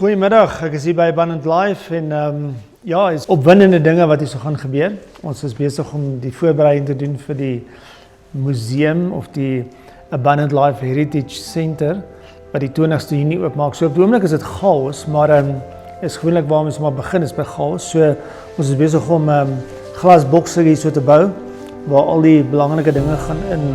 Goeiemiddag, ek is hier by Abundant Life en ja, is opwindende dinge wat hier so gaan gebeur. Ons is besig om die voorbereiding te doen vir die museum of die Abundant Life Heritage Center wat die 20ste Junie oopmaak. So op die oomblik is dit chaos, maar is gewoonlik waar ons maar begin is by chaos. So ons is besig om glasbokse hier so te bou waar al die belangrike dinge gaan in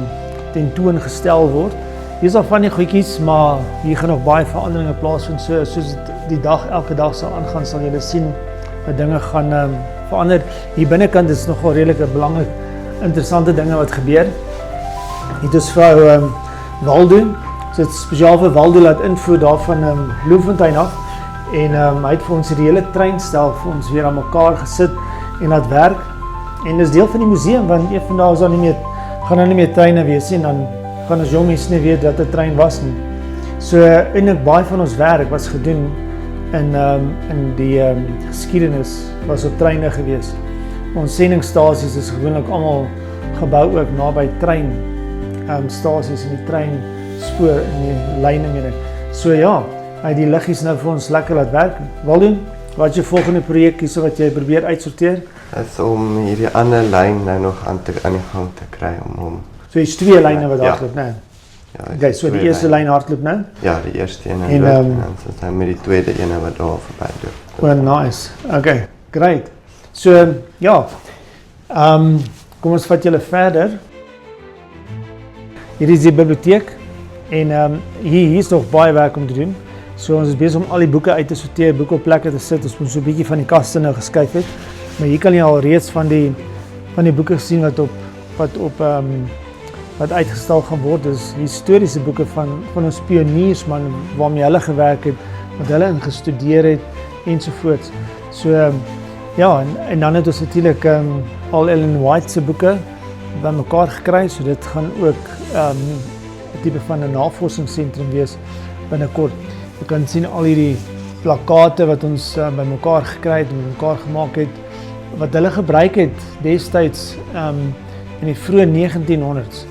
tentoongestel word. Hier is al van die goedjies, maar hier gaan nog baie veranderinge plaasvind. Soos die dag, elke dag sal aangaan, sal julle sien dat dinge gaan verander. Hier binnekant is nogal redelike belangrike, interessante dinge wat gebeur. Hier is vrou Waldo. Sy het spesiaal vir Waldo laat invoer daar van Bloemfontein af. En hy het vir ons die hele treinstel vir ons weer aan mekaar gesit en laat werk. En dis deel van die museum, want een van daai gaan daar nie meer treine wees nie, en dan gaan ons jong mense nie weet dat 'n trein was nie. So eintlik baie van ons werk was gedoen in die geskiedenis was op treine gewees. Ons sendingstasies is gewoonlik almal gebou ook naby trein stasies en die treinspoor en die lyne meer. So ja, hy het die liggies nou vir ons lekker laat werk. Waldo, wat is jou volgende projek hierso wat jy probeer uitsorteer? Is om hierdie ander lyn nou nog aan die gang te kry om So hier's twee lyne wat hardloop nou. Ja, Okay, so die eerste lyn hardloop nou? Ja, die eerste een en dan dan met die tweede een wat daar verby loop. Oh, nice. Okay, great. So ja. Kom ons vat julle verder. Hier is die biblioteek en hier is nog baie werk om te doen. So ons is besig om al die boeke uit te sorteer, boeke op plekke te sit. Ons moet so 'n bietjie van die kaste nou geskuif het. Maar hier kan jy al reeds van die boeke sien wat uitgestal gaan word. Dis historiese boeke van ons pioniersman waarmee hulle gewerk het, wat hulle ingestudeer het ensovoorts. So ja, en dan het ons natuurlik al Ellen White se boeke bymekaar gekry, so dit gaan ook 'n tipe van 'n navorsingsentrum wees binnekort. Jy kan sien al hierdie plakate wat ons bymekaar gekry het en bymekaar gemaak het, wat hulle gebruik het destyds in die vroeë 1900s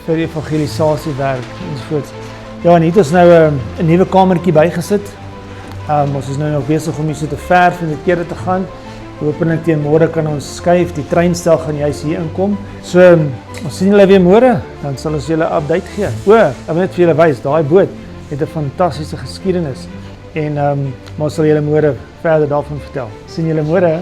vir evangelisasiewerk ensovoorts. Ja, en hier het ons nou 'n nuwe kamertjie bygesit. Ons is nou nog besig om hier so te verf en dit kere te gaan. Hopelik teen môre kan ons skuif, die treinstel gaan juis hier inkom. So, ons sien julle weer môre, dan sal ons julle 'n update gee. Ek wil net vir julle wys, daai boot het 'n fantastiese geskiedenis en maar ons sal julle môre verder daarvan vertel. Sien julle môre.